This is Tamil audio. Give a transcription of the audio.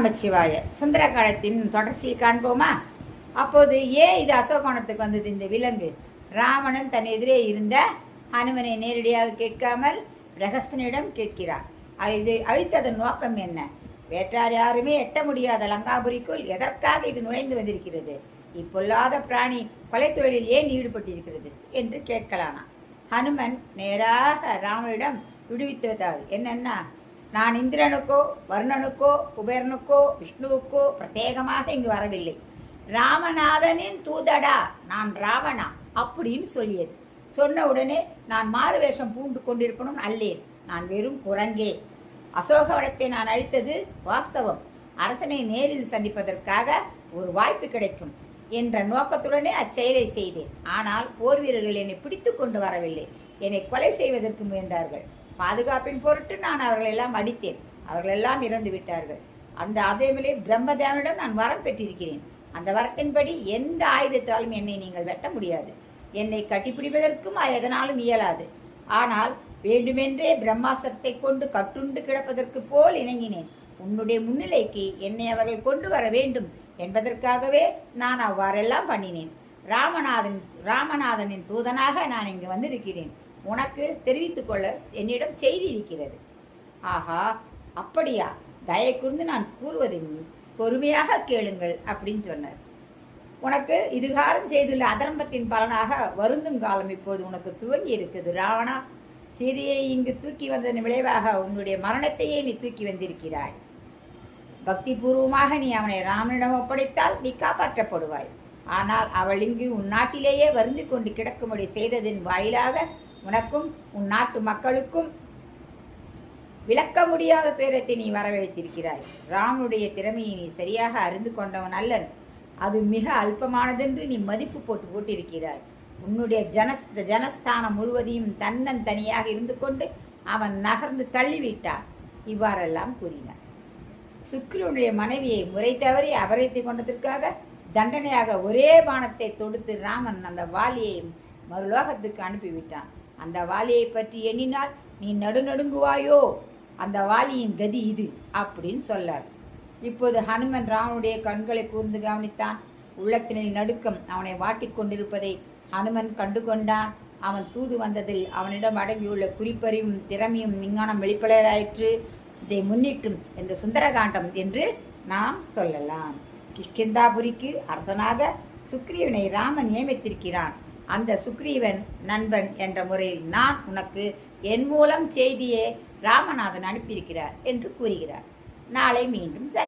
நமச்சிவாய. சுந்தரகாண்டத்தின் தொடர்ச்சியை காண்போமா? அப்போது ஏன் இது அசோகவனத்துக்கு வந்தது இந்த விலங்கு? ராவணன் தன் எதிரே இருந்த ஹனுமனை நேரடியாக கேட்காமல் பிரகஸ்தனிடம் கேட்கிறான். இது அழித்ததன் நோக்கம் என்ன? வேற்றார் யாருமே எட்ட முடியாத லங்காபுரிக்குள் எதற்காக இது நுழைந்து வந்திருக்கிறது? இப்பொல்லாத பிராணி கொலை தொழிலில் ஏன் ஈடுபட்டிருக்கிறது என்று கேட்கலானா. ஹனுமன் நேராக ராமனிடம் விடுவித்ததாவது என்னன்னா, நான் இந்திரனுக்கோ வருணனுக்கோ குபேரனுக்கோ விஷ்ணுவுக்கோ பிரத்யேகமாக இங்கு வரவில்லை. ராமநாதனின் தூதடா நான் ராவணா அப்படின்னு சொல்லியது. சொன்ன உடனே நான் மாறு வேஷம் பூண்டு கொண்டிருப்பனும் அல்லேன். நான் வெறும் குரங்கே. அசோகவனத்தை நான் அழித்தது வாஸ்தவம். அரசனை நேரில் சந்திப்பதற்காக ஒரு வாய்ப்பு கிடைக்கும் என்ற நோக்கத்துடனே அச்செயலை செய்தேன். ஆனால் போர் வீரர்கள் என்னை பிடித்து கொண்டு வரவில்லை. என்னை கொலை செய்வதற்கு முயன்றார்கள். பாதுகாப்பின் பொருட்டு நான் அவர்களெல்லாம் அடித்தேன். அவர்களெல்லாம் இறந்து விட்டார்கள். அந்த அதேமேலே பிரம்மதேவனிடம் நான் வரம் பெற்றிருக்கிறேன். அந்த வரத்தின்படி எந்த ஆயுதத்தாலும் என்னை நீங்கள் வெட்ட முடியாது. என்னை கட்டிப்பிடிப்பதற்கும் அது எதனாலும் இயலாது. ஆனால் வேண்டுமென்றே பிரம்மாஸ்திரத்தை கொண்டு கட்டுண்டு கிடப்பதற்கு போல் இணங்கினேன். உன்னுடைய முன்னிலைக்கு என்னை அவர்கள் கொண்டு வர வேண்டும் என்பதற்காகவே நான் அவ்வாறெல்லாம் பண்ணினேன். ராமநாதனின் தூதனாக நான் இங்கு வந்திருக்கிறேன். உனக்கு தெரிவித்துக் கொள்ள என்னிடம் செய்தி இருக்கிறது. ஆஹா, அப்படியா? தயை கூர்ந்து நான் கூறுவதை பொறுமையாக கேளுங்கள் அப்படின்னு சொன்னார். உனக்கு இதுகாரம் செய்துள்ள அதர்மத்தின் பலனாக வருந்தும் காலம் இப்போது உனக்கு துவங்கி இருக்குது. ராவணா, சீதையை இங்கு தூக்கி வந்ததன் விளைவாக உன்னுடைய மரணத்தையே நீ தூக்கி வந்திருக்கிறாய். பக்தி பூர்வமாக நீ அவனை ராமனிடம் ஒப்படைத்தால் நீ காப்பாற்றப்படுவாய். ஆனால் அவள் இங்கு உன் நாட்டிலேயே வருந்து கொண்டு கிடக்கும்படி செய்ததின் வாயிலாக உனக்கும் உன் நாட்டு மக்களுக்கும் விளக்க முடியாத பேரத்தை நீ வரவழைத்திருக்கிறாய். ராமனுடைய திறமையை நீ சரியாக அறிந்து கொண்டவன் அல்லன். அது மிக அல்பமானதென்று நீ மதிப்பு போட்டிருக்கிறாய். உன்னுடைய ஜனஸ்தானம் முழுவதையும் தன்னன் தனியாக இருந்து கொண்டு அவன் நகர்ந்து தள்ளிவிட்டான். இவ்வாறெல்லாம் கூறினார். சுக்கிரனுடைய மனைவியை முறை தவறி அபகரித்து கொண்டதற்காக தண்டனையாக ஒரே பானத்தை தொடுத்து ராமன் அந்த வாலியை மறுலோகத்துக்கு அனுப்பிவிட்டான். அந்த வாலியை பற்றி எண்ணினால் நீ நடுநடுங்குவாயோ? அந்த வாலியின் கதி இது அப்படின்னு சொல்லார். இப்போது ஹனுமன் ராமனுடைய கண்களை கூர்ந்து கவனித்தான். உள்ளத்தினில் நடுக்கம் அவனை வாட்டிக் கொண்டிருப்பதை ஹனுமன் கண்டு கொண்டான். அவன் தூது வந்ததில் அவனிடம் அடங்கியுள்ள குறிப்பறிவும் திறமையும் விஞ்ஞானம் வெளிப்படையாயிற்று. இதை முன்னிட்டும் இந்த சுந்தரகாண்டம் என்று நாம் சொல்லலாம். கிஷ்கிந்தாபுரிக்கு அரசனாக சுக்ரீவனை ராமன் நியமித்திருக்கிறான். அந்த சுக்ரீவன் நண்பன் என்ற முறையில் நான் உனக்கு என் மூலம் செய்தியே ராமநாதன் அனுப்பியிருக்கிறார் என்று கூறுகிறார். நாளை மீண்டும்